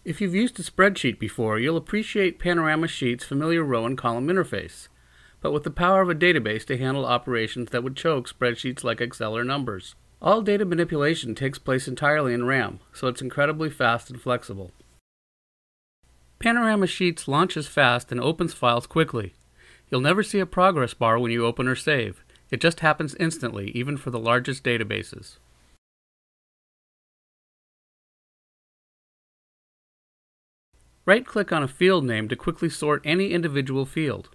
If you've used a spreadsheet before, you'll appreciate Panorama Sheets' familiar row and column interface, but with the power of a database to handle operations that would choke spreadsheets like Excel or numbers. All data manipulation takes place entirely in RAM, so it's incredibly fast and flexible. Panorama Sheets launches fast and opens files quickly. You'll never see a progress bar when you open or save. It just happens instantly, even for the largest databases. Right-click on a field name to quickly sort any individual field.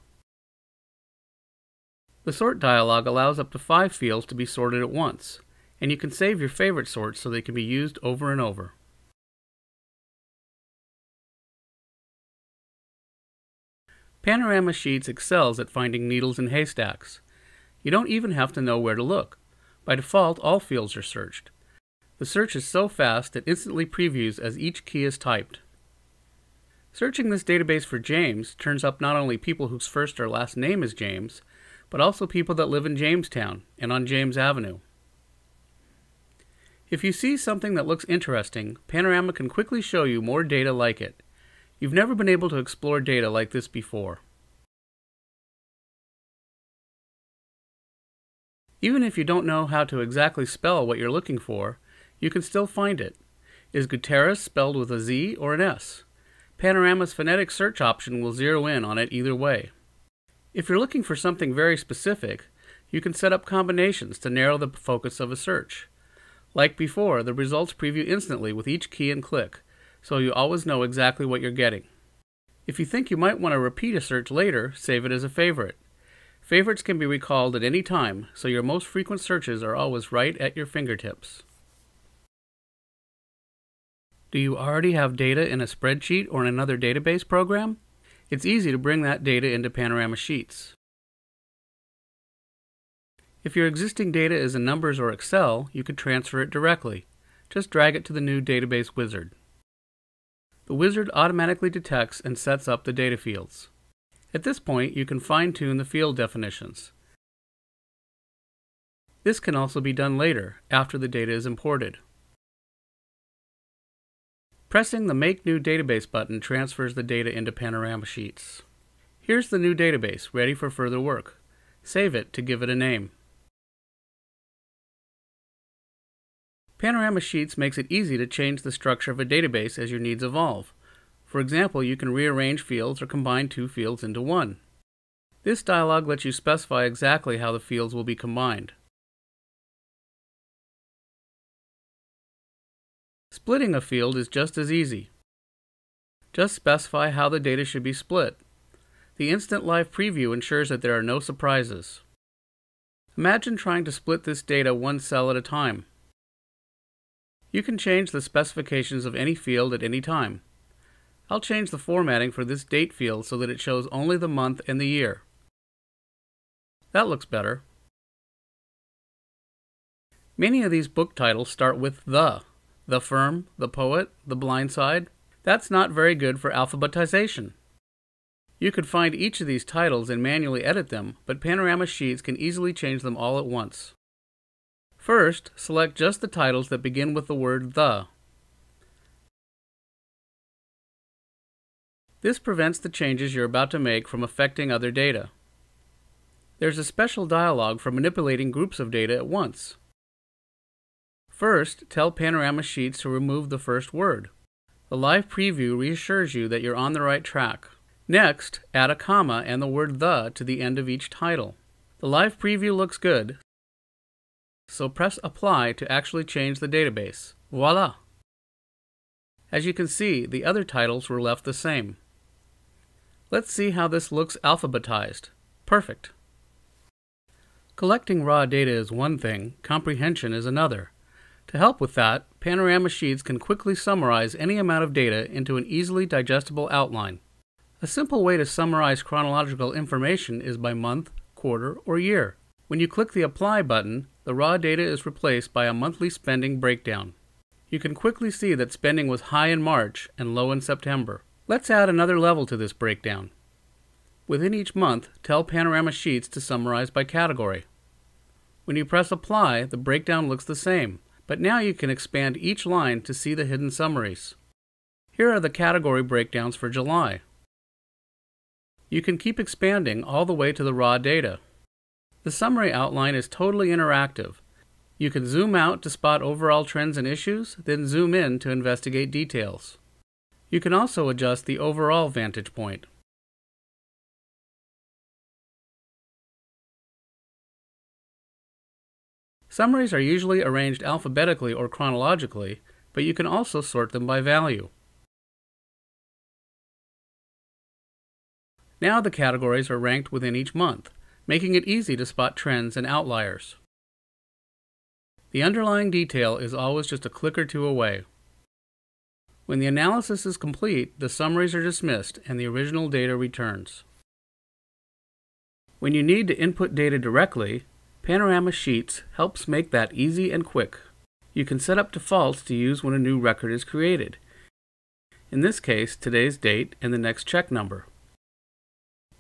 The Sort dialog allows up to 5 fields to be sorted at once, and you can save your favorite sorts so they can be used over and over. Panorama Sheets excels at finding needles in haystacks. You don't even have to know where to look. By default, all fields are searched. The search is so fast it instantly previews as each key is typed. Searching this database for James turns up not only people whose first or last name is James, but also people that live in Jamestown and on James Avenue. If you see something that looks interesting, Panorama can quickly show you more data like it. You've never been able to explore data like this before. Even if you don't know how to exactly spell what you're looking for, you can still find it. Is Guterres spelled with a Z or an S? Panorama's phonetic search option will zero in on it either way. If you're looking for something very specific, you can set up combinations to narrow the focus of a search. Like before, the results preview instantly with each key and click, so you always know exactly what you're getting. If you think you might want to repeat a search later, save it as a favorite. Favorites can be recalled at any time, so your most frequent searches are always right at your fingertips. Do you already have data in a spreadsheet or in another database program? It's easy to bring that data into Panorama Sheets. If your existing data is in Numbers or Excel, you could transfer it directly. Just drag it to the new database wizard. The wizard automatically detects and sets up the data fields. At this point, you can fine-tune the field definitions. This can also be done later, after the data is imported. Pressing the Make New Database button transfers the data into Panorama Sheets. Here's the new database, ready for further work. Save it to give it a name. Panorama Sheets makes it easy to change the structure of a database as your needs evolve. For example, you can rearrange fields or combine 2 fields into one. This dialog lets you specify exactly how the fields will be combined. Splitting a field is just as easy. Just specify how the data should be split. The instant live preview ensures that there are no surprises. Imagine trying to split this data one cell at a time. You can change the specifications of any field at any time. I'll change the formatting for this date field so that it shows only the month and the year. That looks better. Many of these book titles start with the firm, the poet, the blind side. That's not very good for alphabetization. You could find each of these titles and manually edit them, but Panorama Sheets can easily change them all at once. First, select just the titles that begin with the word the. This prevents the changes you're about to make from affecting other data. There's a special dialog for manipulating groups of data at once. First, tell Panorama Sheets to remove the first word. The live preview reassures you that you're on the right track. Next, add a comma and the word the to the end of each title. The live preview looks good, so press Apply to actually change the database. Voila! As you can see, the other titles were left the same. Let's see how this looks alphabetized. Perfect! Collecting raw data is one thing, comprehension is another. To help with that, Panorama Sheets can quickly summarize any amount of data into an easily digestible outline. A simple way to summarize chronological information is by month, quarter, or year. When you click the Apply button, the raw data is replaced by a monthly spending breakdown. You can quickly see that spending was high in March and low in September. Let's add another level to this breakdown. Within each month, tell Panorama Sheets to summarize by category. When you press Apply, the breakdown looks the same, but now you can expand each line to see the hidden summaries. Here are the category breakdowns for July. You can keep expanding all the way to the raw data. The summary outline is totally interactive. You can zoom out to spot overall trends and issues, then zoom in to investigate details. You can also adjust the overall vantage point. Summaries are usually arranged alphabetically or chronologically, but you can also sort them by value. Now the categories are ranked within each month, making it easy to spot trends and outliers. The underlying detail is always just a click or two away. When the analysis is complete, the summaries are dismissed and the original data returns. When you need to input data directly, Panorama Sheets helps make that easy and quick. You can set up defaults to use when a new record is created. In this case, today's date and the next check number.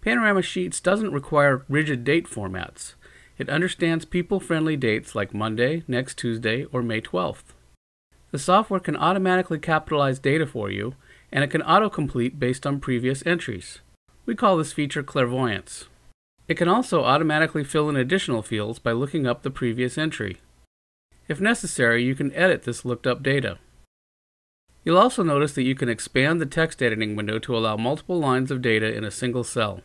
Panorama Sheets doesn't require rigid date formats. It understands people-friendly dates like Monday, next Tuesday, or May 12th. The software can automatically capitalize data for you, and it can autocomplete based on previous entries. We call this feature clairvoyance. It can also automatically fill in additional fields by looking up the previous entry. If necessary, you can edit this looked up data. You'll also notice that you can expand the text editing window to allow multiple lines of data in a single cell.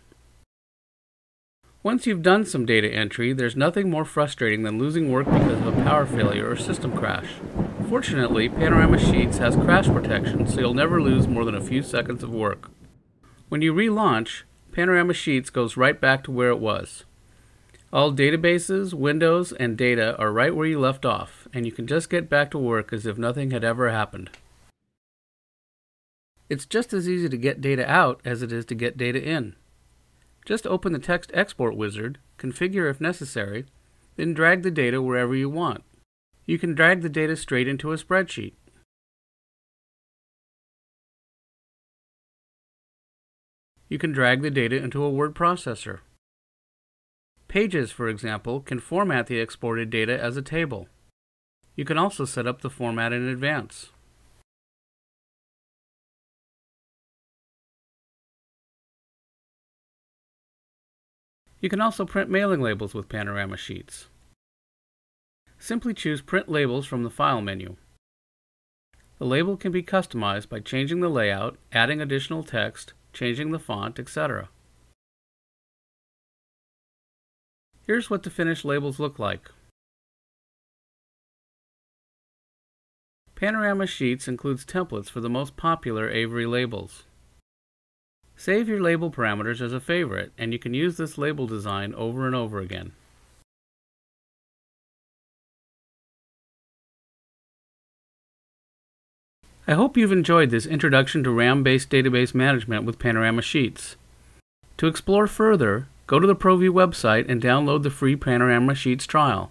Once you've done some data entry, there's nothing more frustrating than losing work because of a power failure or system crash. Fortunately, Panorama Sheets has crash protection, so you'll never lose more than a few seconds of work. When you relaunch, Panorama Sheets goes right back to where it was. All databases, windows, and data are right where you left off, and you can just get back to work as if nothing had ever happened. It's just as easy to get data out as it is to get data in. Just open the text export wizard, configure if necessary, then drag the data wherever you want. You can drag the data straight into a spreadsheet. You can drag the data into a word processor. Pages, for example, can format the exported data as a table. You can also set up the format in advance. You can also print mailing labels with Panorama Sheets. Simply choose Print Labels from the File menu. The label can be customized by changing the layout, adding additional text, changing the font, etc. Here's what the finished labels look like. Panorama Sheets includes templates for the most popular Avery labels. Save your label parameters as a favorite, and you can use this label design over and over again. I hope you've enjoyed this introduction to RAM-based database management with Panorama Sheets. To explore further, go to the ProView website and download the free Panorama Sheets trial.